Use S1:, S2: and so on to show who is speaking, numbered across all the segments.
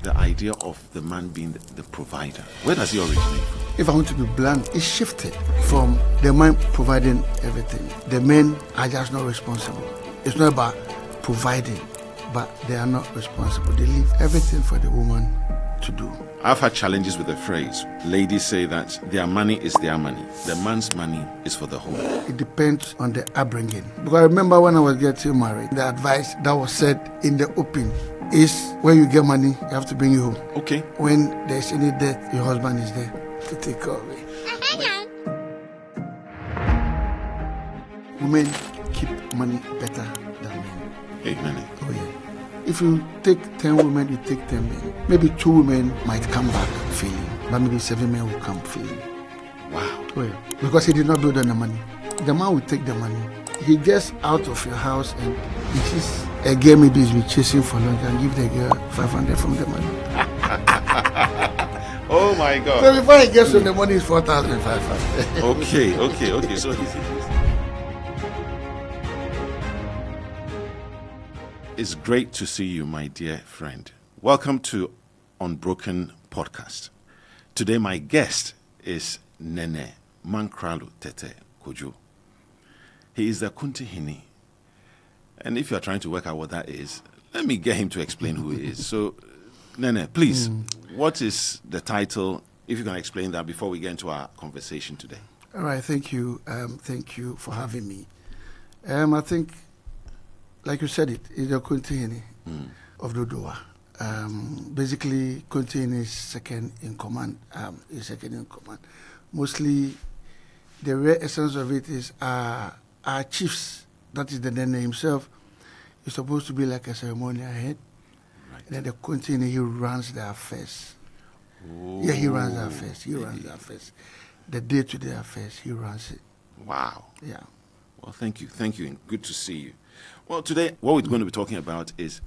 S1: the idea of the man being the provider? Where does it originate from?
S2: If I want to be blunt, it shifted from the man providing everything. The men are just not responsible. It's not about providing, but they are not responsible. They leave everything for the woman to do.
S1: I've had challenges with the phrase. Ladies say that their money is their money. The man's money is for the home.
S2: It depends on the upbringing. Because I remember when I was getting married, the advice that was said in the open is when you get money, you have to bring it home.
S1: Okay.
S2: When there's any death, your husband is there to take care of it. Women keep money better than men.
S1: Amen.
S2: Oh yeah. If you take 10 women, you take 10 men. Maybe 2 women might come back feeling, but maybe 7 men will come feeling.
S1: Wow.
S2: Oh yeah. Because he did not build on the money. The man will take the money. He gets out of your house and he sees a girl maybe he's been chasing for long and give the girl 500 from the money.
S1: Oh my God.
S2: So before he gets to the money, it's 4,500.
S1: Okay. So it's great to see you, my dear friend. Welcome to Unbroken Podcast. Today, my guest is Nene Tetteh Kojo. He is the Kuntihini. And if you are trying to work out what that is, let me get him to explain who he is. So, Nene, please, what is the title, if you can explain that before we get into our conversation today?
S2: All right, thank you. Thank you for having me. I think, like you said, it's the Kuntihini of Dodowa. Basically, Kuntihini is second in command. Mostly, the real essence of it is our chiefs, that is the Nene himself, is supposed to be like a ceremonial head.
S1: Right.
S2: And then the Kuntihini, he runs the affairs.
S1: Oh.
S2: Yeah, he runs the affairs. The affairs. The day-to-day affairs, he runs it.
S1: Wow.
S2: Yeah.
S1: Well, thank you, and good to see you. Well, today, what we're going to be talking about is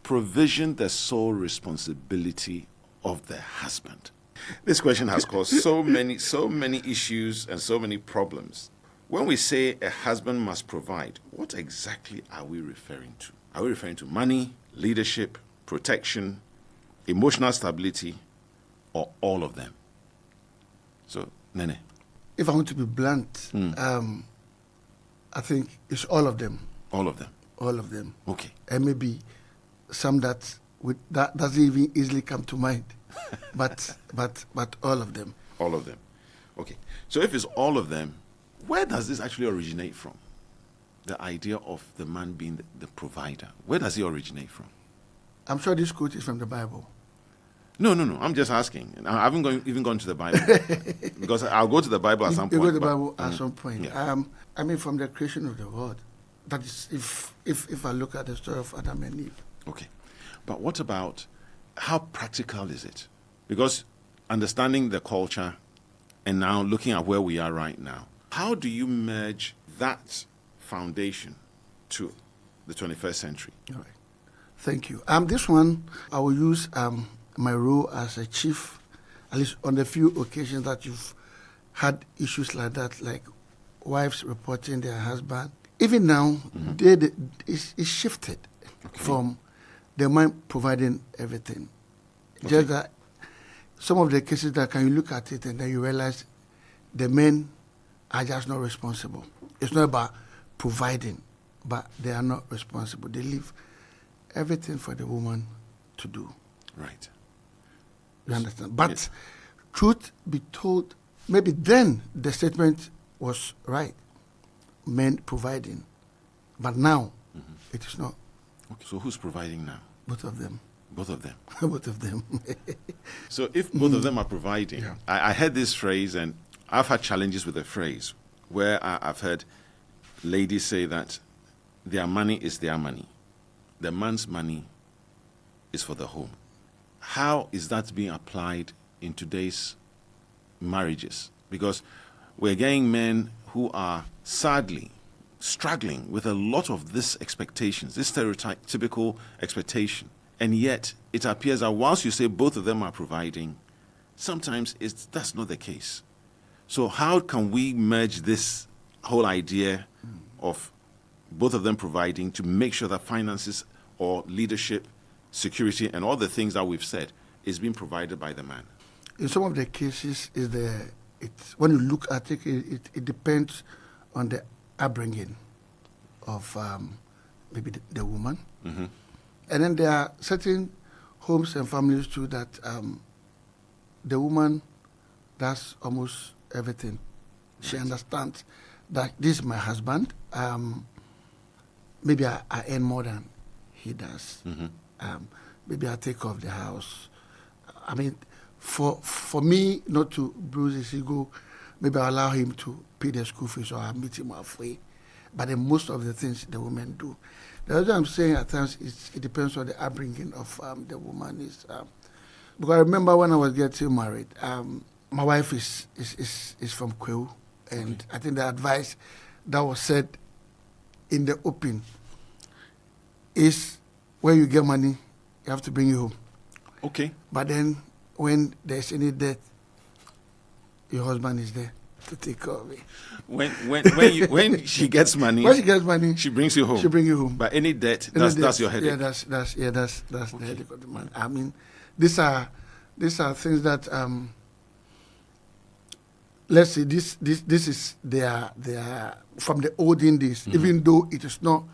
S1: provision the sole responsibility of the husband? This question has caused so many issues and so many problems. When we say a husband must provide, what exactly are we referring to? Are we referring to money, leadership, protection, emotional stability, or all of them? So, Nene.
S2: If I want to be blunt, I think it's all of them.
S1: All of them?
S2: All of them.
S1: Okay.
S2: And maybe some that doesn't even easily come to mind. but all of them.
S1: All of them. Okay. So if it's all of them, where does this actually originate from? The idea of the man being the provider. Where does it originate from?
S2: I'm sure this quote is from the Bible.
S1: No. I'm just asking. I haven't even gone to the Bible. Because I'll go to the Bible at some point.
S2: You go to the Bible at some point.
S1: Yeah.
S2: From the creation of the world. That is, if I look at the story of Adam and Eve.
S1: Okay. But what about, how practical is it? Because understanding the culture and now looking at where we are right now, how do you merge that foundation to the 21st century?
S2: All right. Thank you. This one, I will use my role as a chief, at least on the few occasions that you've had issues like that, like wives reporting their husband. Even now, it's shifted from the man providing everything.
S1: Okay.
S2: Just that some of the cases that can you look at it and then you realize the men are just not responsible. It's not about providing, but they are not responsible. They leave everything for the woman to do.
S1: Right.
S2: You understand? But truth be told, maybe then the statement was right. Men providing. But now, it is not.
S1: Okay. So who's providing now?
S2: Both of them.
S1: Both of them.
S2: Both of them.
S1: So if both of them are providing,
S2: Yeah.
S1: I heard this phrase, and I've had challenges with the phrase, where I've heard ladies say that their money is their money. The man's money is for the home. How is that being applied in today's marriages? Because we're getting men who are sadly struggling with a lot of this expectations, this stereotypical expectation. And yet, it appears that whilst you say both of them are providing, sometimes that's not the case. So how can we merge this whole idea of both of them providing to make sure that finances or leadership security, and all the things that we've said is being provided by the man.
S2: In some of the cases, when you look at it, it depends on the upbringing of maybe the woman.
S1: Mm-hmm.
S2: And then there are certain homes and families too that the woman does almost everything. She understands that this is my husband. Maybe I earn more than he does.
S1: Mm-hmm.
S2: Maybe I take off the house. I mean, for me not to bruise his ego, maybe I allow him to pay the school fees or I meet him halfway. But then most of the things the women do. The other I'm saying at times it depends on the upbringing of the woman. Because I remember when I was getting married, my wife is from Kwewu, and I think the advice that was said in the open is when you get money, you have to bring it home.
S1: Okay.
S2: But then when there's any debt, your husband is there to take care of it.
S1: When she gets money, she brings you home.
S2: She brings you home.
S1: But any debt, that's your headache.
S2: Yeah, that's the headache of the man. I mean, these are things that let's say this is their from the olden days, even though it is not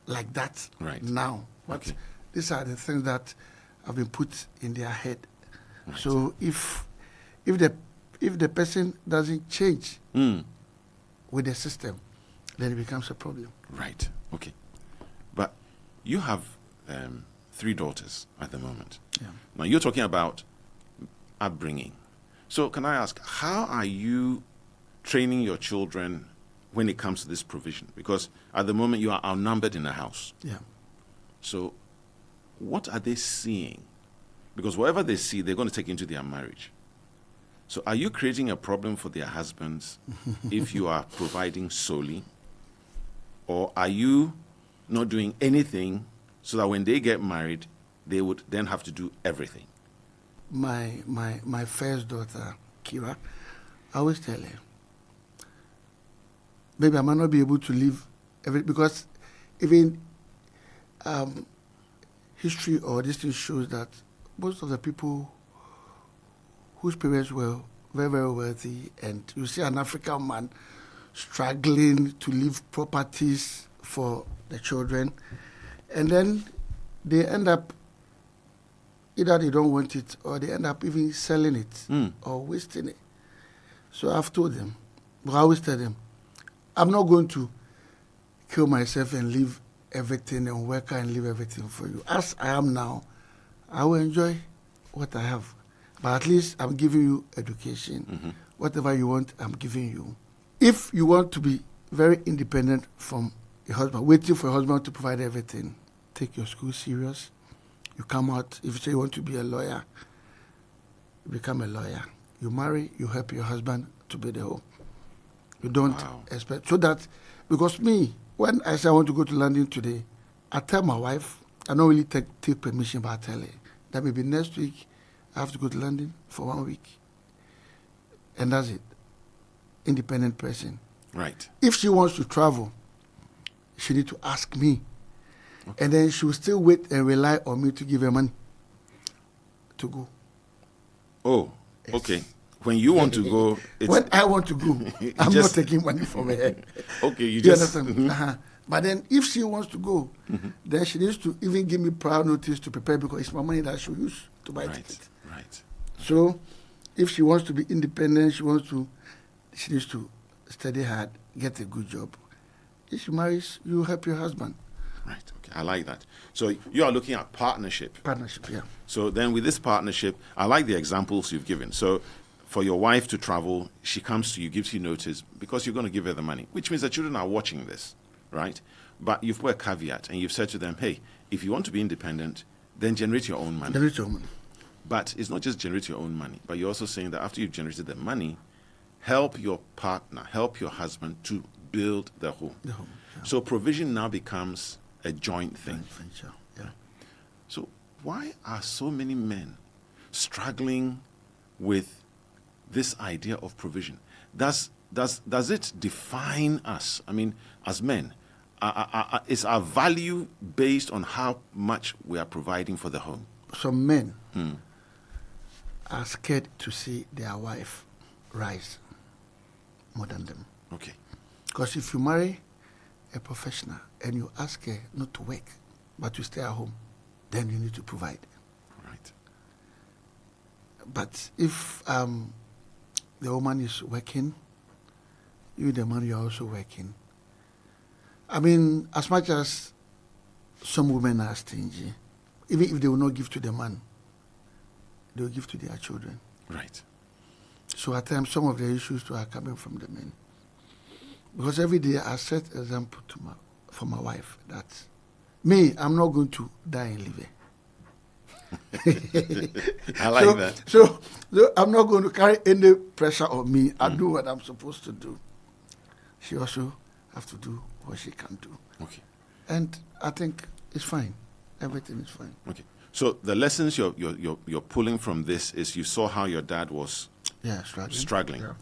S2: like that now. But these are the things that have been put in their head. Right. So if the person doesn't change with the system, then it becomes a problem.
S1: Right. Okay. But you have 3 daughters at the moment.
S2: Yeah.
S1: Now you're talking about upbringing. So can I ask, how are you training your children when it comes to this provision? Because at the moment you are outnumbered in the house.
S2: Yeah.
S1: So what are they seeing? Because whatever they see, they're going to take into their marriage. So are you creating a problem for their husbands if you are providing solely? Or are you not doing anything so that when they get married, they would then have to do everything?
S2: My first daughter, Kira, I always tell her, maybe I might not be able to live because even history or this thing shows that most of the people whose parents were very, very wealthy, and you see an African man struggling to leave properties for the children, and then they end up, either they don't want it or they end up even selling it or wasting it. So I've told them, I always tell them, I'm not going to kill myself and leave everything and work and leave everything for you. As I am now, I will enjoy what I have. But at least I'm giving you education. Mm-hmm. Whatever you want, I'm giving you. If you want to be very independent from your husband, waiting for your husband to provide everything, take your school serious. You come out, if you say you want to be a lawyer, you become a lawyer. You marry, you help your husband to build a home. You don't expect. So that, because me, when I say I want to go to London today, I tell my wife, I don't really take permission, but I tell her that maybe next week I have to go to London for 1 week. And that's it. Independent person.
S1: Right.
S2: If she wants to travel, she needs to ask me. Okay. And then she will still wait and rely on me to give her money to go.
S1: Oh, yes. Okay. When you want to go...
S2: When I want to go, I'm not taking money from her.
S1: Okay, you just...
S2: understand? But then if she wants to go, then she needs to even give me prior notice to prepare, because it's my money that she'll use to buy ticket.
S1: Right.
S2: So if she wants to be independent, she needs to study hard, get a good job. If she marries, you help your husband.
S1: Right. Okay. I like that. So you are looking at partnership.
S2: Partnership, yeah.
S1: So then with this partnership, I like the examples you've given. So for your wife to travel, she comes to you, gives you notice, because you're going to give her the money, which means the children are watching this, right? But you've put a caveat, and you've said to them, hey, if you want to be independent, then generate your own money.
S2: Generate your own money.
S1: But it's not just generate your own money, but you're also saying that after you've generated the money, help your partner, help your husband to build the home.
S2: The home, yeah.
S1: So provision now becomes a joint thing.
S2: Venture, yeah.
S1: So why are so many men struggling with this idea of provision? Does it define us? I mean, as men, is our value based on how much we are providing for the home?
S2: Some men are scared to see their wife rise more than them.
S1: Okay.
S2: Because if you marry a professional and you ask her not to work, but to stay at home, then you need to provide.
S1: Right.
S2: But if the woman is working, you, the man, you are also working. I mean, as much as some women are stingy, even if they will not give to the man, they will give to their children.
S1: Right.
S2: So at times, some of the issues too are coming from the men. Because every day I set example for my wife that me, I'm not going to die and live here.
S1: I like that.
S2: So I'm not going to carry any pressure on me. I do what I'm supposed to do. She also have to do what she can do.
S1: Okay.
S2: And I think it's fine. Everything is fine.
S1: Okay. So the lessons you're pulling from this is you saw how your dad was struggling.
S2: Yeah.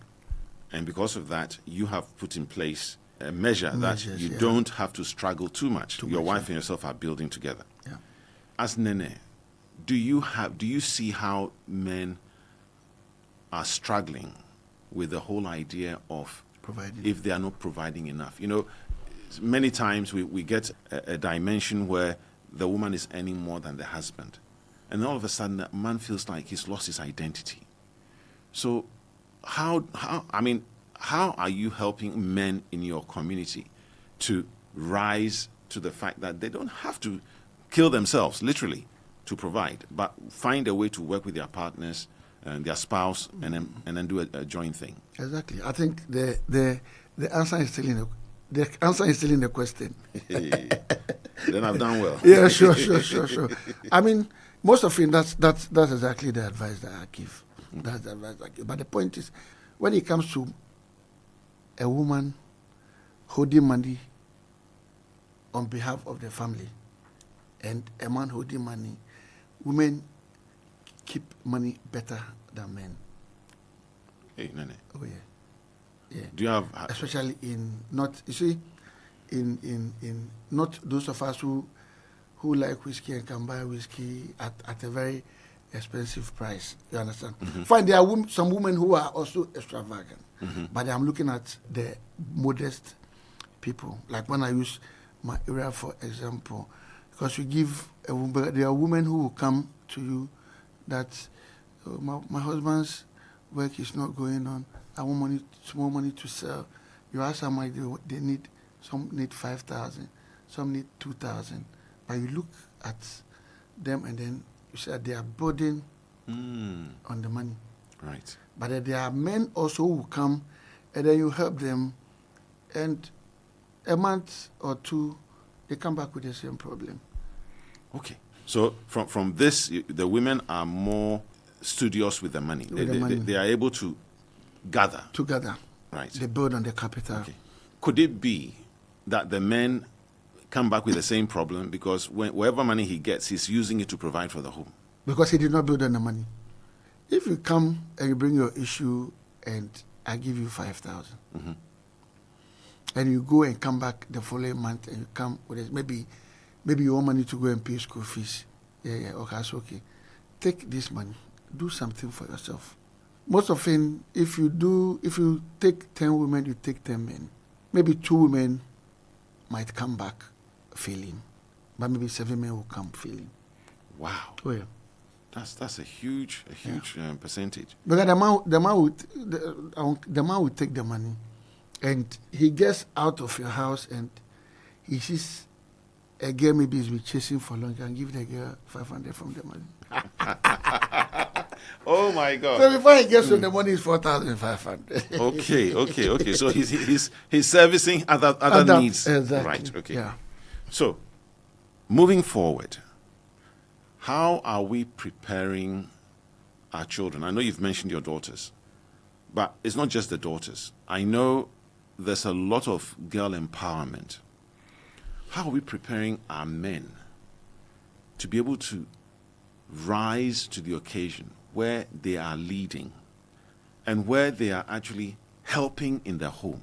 S1: And because of that, you have put in place a measure that you
S2: yeah.
S1: don't have to struggle too much. Your
S2: much,
S1: wife and yourself are building together.
S2: Yeah.
S1: As Nene, do you see how men are struggling with the whole idea of
S2: Providing.
S1: if they are not providing enough? You know, many times we get a dimension where the woman is earning more than the husband. And all of a sudden, the man feels like he's lost his identity. So how are you helping men in your community to rise to the fact that they don't have to kill themselves, literally, to provide, but find a way to work with their partners and their spouse and then do a joint thing?
S2: Exactly. I think the answer is still in the question.
S1: Then I've done well.
S2: Yeah, sure. I mean, most of it, that's exactly the advice that I give. That's the advice I give. But the point is, when it comes to a woman holding money on behalf of the family and a man holding money, women keep money better than men.
S1: Hey, Nene.
S2: Oh yeah.
S1: Do you have
S2: especially in not those of us who like whiskey and can buy whiskey at a very expensive price. You understand?
S1: Mm-hmm.
S2: Fine, there are some women who are also extravagant,
S1: mm-hmm.
S2: but I'm looking at the modest people. Like when I use my area for example, because you give a woman, there are women who will come to you that my husband's work is not going on. I want small money to sell. You ask how much they need. Some need 5,000, some need 2,000. But you look at them and then you say they are burdened on the money.
S1: Right.
S2: But there are men also who come and then you help them, and a month or two, they come back with the same problem.
S1: Okay. So from this, the women are more studious with the money. They are able to gather.
S2: Together.
S1: Right.
S2: They build on the capital.
S1: Okay. Could it be that the men come back with the same problem because whatever money he gets, he's using it to provide for the home?
S2: Because he did not build on the money. If you come and you bring your issue and I give you 5,000,
S1: mm-hmm.
S2: and you go and come back the following month and you come with it, maybe you want money to go and pay school fees. Yeah, okay, that's okay. Take this money, do something for yourself. Most often, if you take 10 women, you take 10 men. Maybe 2 women might come back failing, but maybe 7 men will come failing.
S1: Wow.
S2: Oh yeah.
S1: That's a huge percentage.
S2: Because the man will take the money, and he gets out of your house and he sees a girl maybe he's been chasing for long and give the girl 500 from the money.
S1: Oh my God!
S2: So before he gets to the money, is 4,500.
S1: Okay. So he's servicing other needs.
S2: Exactly.
S1: Right. Okay.
S2: Yeah.
S1: So moving forward, how are we preparing our children? I know you've mentioned your daughters, but it's not just the daughters. I know there's a lot of girl empowerment. How are we preparing our men to be able to rise to the occasion where they are leading and where they are actually helping in their home?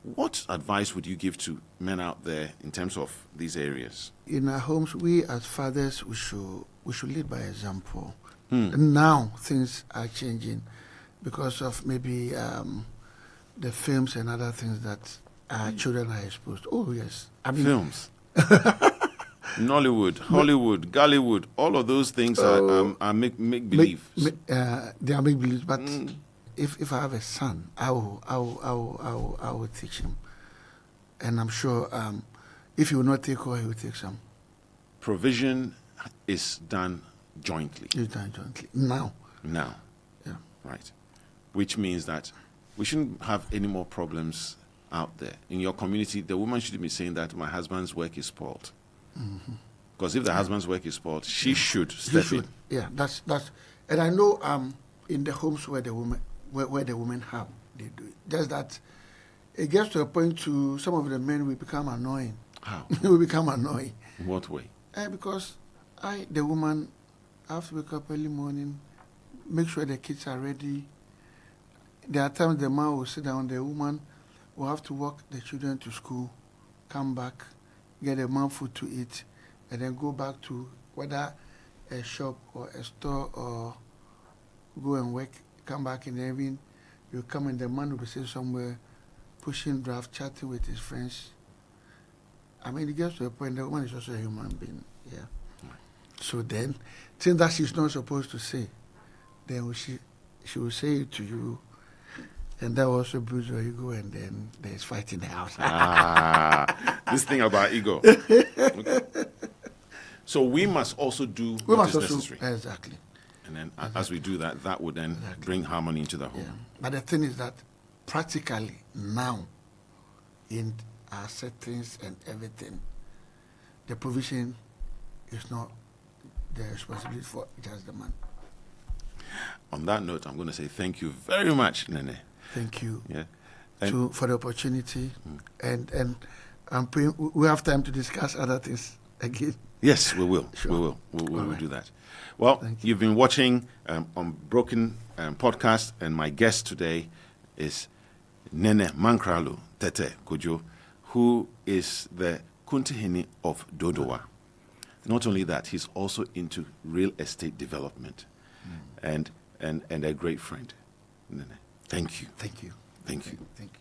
S1: What advice would you give to men out there in terms of these areas?
S2: In our homes, we as fathers, we should lead by example. Now things are changing because of maybe the films and other things that our children are exposed. Oh yes, I mean
S1: Films. Nollywood, Hollywood, Gollywood, all of those things are make believe.
S2: They are make believe, but if I have a son, I will teach him, and I'm sure if he will not take all, he will take some.
S1: Provision is done jointly.
S2: It's done jointly now. Yeah.
S1: Right. Which means that we shouldn't have any more problems out there. In your community, the woman shouldn't be saying that my husband's work is spoiled. Because if the husband's work is spoiled, she should step in.
S2: Yeah, that's, and I know in the homes where the women have, they do it. Just that it gets to a point to some of the men will become annoying.
S1: How?
S2: Will become annoying.
S1: In what way?
S2: Because the woman, have to wake up early morning, make sure the kids are ready. There are times the man will sit down, the woman will have to walk the children to school, come back, get a man food to eat, and then go back to whether a shop or a store or go and work, come back in the evening. You come and the man will be sitting somewhere, pushing draft, chatting with his friends. I mean, it gets to a point, the woman is also a human being, yeah. So then, things that she's not supposed to say, then she will say it to you, and that also bruise your ego, and then there's fight in the house.
S1: This thing about ego. Okay. So we must also do what is necessary.
S2: Exactly.
S1: And then as we do that, that would then bring harmony into the home.
S2: Yeah. But the thing is that practically now, in our settings and everything, the provision is not the responsibility for just the man.
S1: On that note, I'm going to say thank you very much, Nene.
S2: Thank you.
S1: Yeah.
S2: For the opportunity, and I'm praying we have time to discuss other things again.
S1: Yes, we will.
S2: Sure.
S1: We will do that. Well, you've been watching Unbroken Podcast, and my guest today is Nene Tetteh Kojo, who is the Kuntihini of Dodowa. Not only that, he's also into real estate development and a great friend. Nene, thank you.
S2: Thank you.
S1: Thank you.
S2: Thank you.